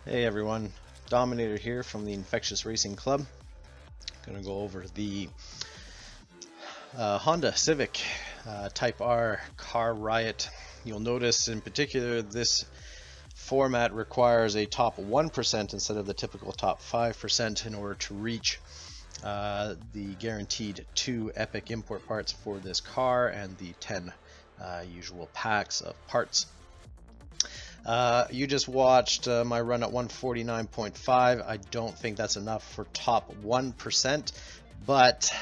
Hey everyone, Dominator here from the Infectious Racing Club. Gonna go over the Honda Civic Type-R car Riot. You'll notice in particular this format requires a top 1% instead of the typical top 5% in order to reach the guaranteed 2 epic import parts for this car and the 10 usual packs of parts. You just watched my run at 149.5. I don't think that's enough for top 1%, but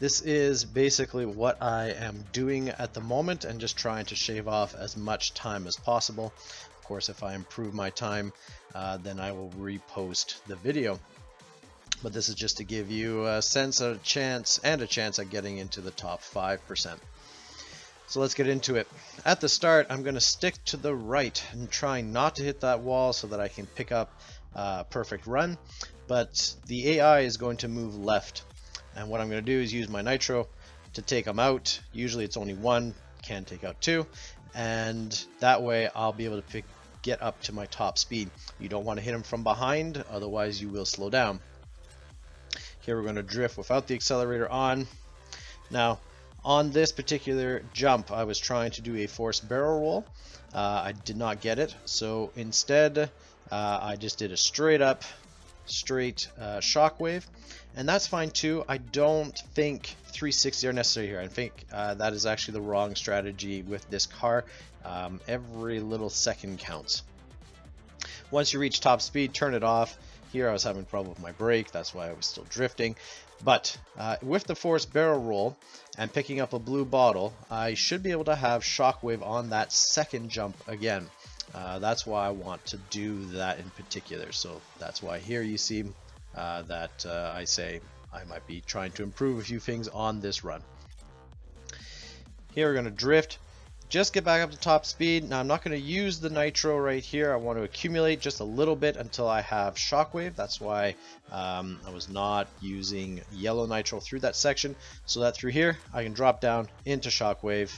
this is basically what I am doing at the moment and just trying to shave off as much time as possible. Of course, if I improve my time, then I will repost the video. But this is just to give you a sense, a chance at getting into the top 5%. So let's get into it. At the start, I'm going to stick to the right and try not to hit that wall so that I can pick up a perfect run. But the AI is going to move left. And what I'm going to do is use my nitro to take them out. Usually it's only one, can take out two. And that way I'll be able to get up to my top speed. You don't want to hit them from behind, otherwise you will slow down. Here we're going to drift without the accelerator on. Now, on this particular jump, I was trying to do a forced barrel roll. I did not get it, so instead I just did a straight shockwave, and that's fine too. I don't think 360 are necessary here. I think that is actually the wrong strategy with this car. Every little second counts. Once you reach top speed, turn it off. Here I was having a problem with my brake, that's why I was still drifting. But with the forced barrel roll and picking up a blue bottle, I should be able to have shockwave on that second jump again. That's why I want to do that in particular. So that's why here you see that I say I might be trying to improve a few things on this run. Here we're going to drift. Just get back up to top speed. Now I'm not going to use the nitro right here. I want to accumulate just a little bit until I have shockwave. That's why I was not using yellow nitro through that section, so that through here I can drop down into shockwave.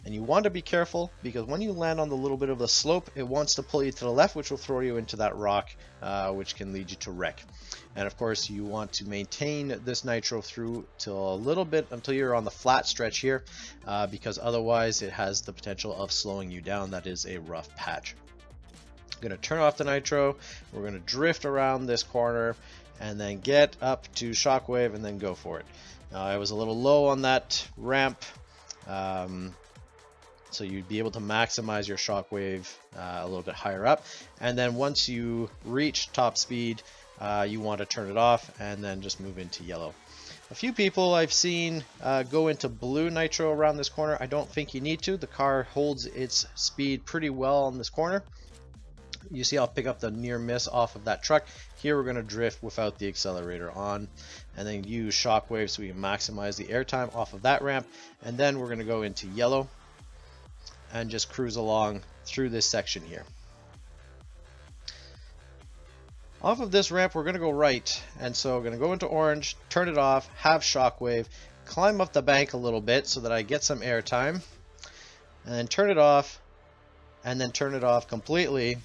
And you want to be careful because when you land on the little bit of the slope, it wants to pull you to the left, which will throw you into that rock, which can lead you to wreck. And of course, you want to maintain this nitro through till a little bit until you're on the flat stretch here, because otherwise it has the potential of slowing you down. That is a rough patch. I'm going to turn off the nitro. We're going to drift around this corner and then get up to shockwave and then go for it. Now I was a little low on that ramp. So you'd be able to maximize your shockwave a little bit higher up. And then once you reach top speed, you want to turn it off and then just move into yellow. A few people I've seen go into blue nitro around this corner. I don't think you need to. The car holds its speed pretty well on this corner. You see I'll pick up the near miss off of that truck. Here we're going to drift without the accelerator on and then use shockwave so we can maximize the airtime off of that ramp. And then we're going to go into yellow and just cruise along through this section here. Off of this ramp we're going to go right, and so we're going to go into orange, turn it off, have shockwave, climb up the bank a little bit so that I get some air time, and then turn it off, and then turn it off completely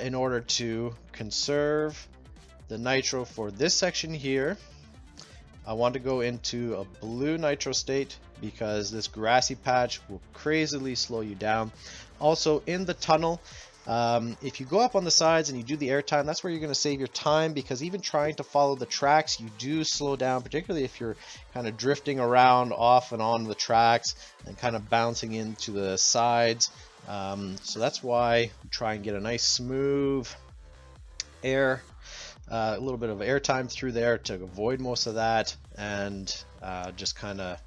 in order to conserve the nitro for this section here. I want to go into a blue nitro state because this grassy patch will crazily slow you down. Also in the tunnel, if you go up on the sides and you do the airtime, that's where you're going to save your time, because even trying to follow the tracks, you do slow down, particularly if you're kind of drifting around off and on the tracks and kind of bouncing into the sides. So that's why we try and get a nice smooth air. A little bit of air time through there to avoid most of that and just kind of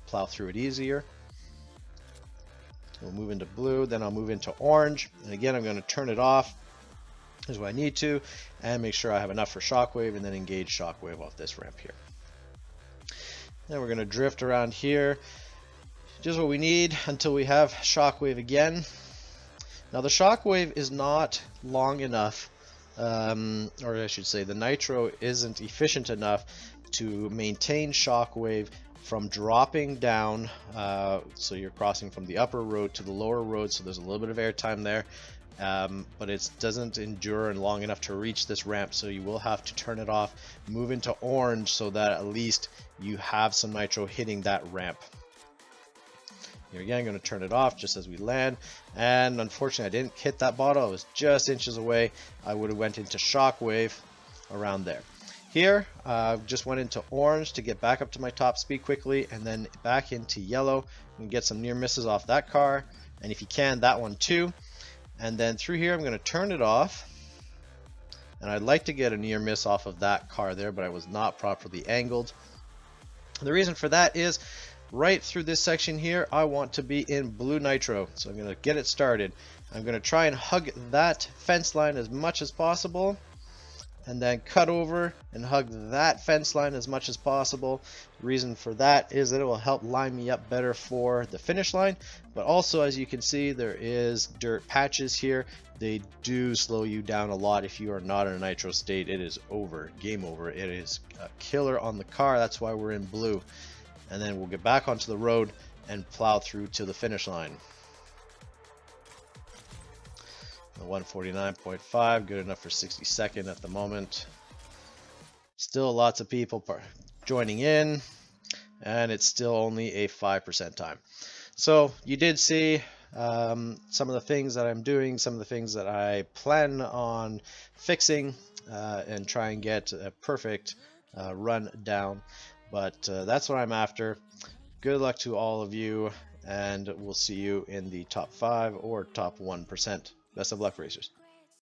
plow through it easier. We'll move into blue, then I'll move into orange, and again I'm going to turn it off as what I need to and make sure I have enough for shockwave, and then engage shockwave off this ramp here. Then we're going to drift around here, just what we need until we have shockwave again. Now the shockwave is not long enough, or I should say the nitro isn't efficient enough to maintain shockwave from dropping down, so you're crossing from the upper road to the lower road, so there's a little bit of air time there. but it doesn't endure long enough to reach this ramp, so you will have to turn it off, move into orange so that at least you have some nitro hitting that ramp. Here again, I'm going to turn it off just as we land, and unfortunately I didn't hit that bottle. I was just inches away. I would have went into shockwave around there. Here, just went into orange to get back up to my top speed quickly, and then back into yellow and get some near misses off that car, and if you can, that one too. And then through here, I'm going to turn it off, and I'd like to get a near miss off of that car there, but I was not properly angled. And the reason for that is right through this section here, I want to be in blue nitro, so I'm going to get it started. I'm going to try and hug that fence line as much as possible, and then cut over and hug that fence line as much as possible. The reason for that is that it will help line me up better for the finish line, but also, as you can see, there is dirt patches here. They do slow you down a lot if you are not in a nitro state. It is over, game over. It is a killer on the car. That's why we're in blue. And then we'll get back onto the road and plow through to the finish line. The 149.5, good enough for 62nd at the moment. Still lots of people joining in, and it's still only a 5% time. So you did see some of the things that I'm doing, some of the things that I plan on fixing, and try and get a perfect run down. But that's what I'm after. Good luck to all of you, and we'll see you in the top 5 or top 1%. Best of luck, racers.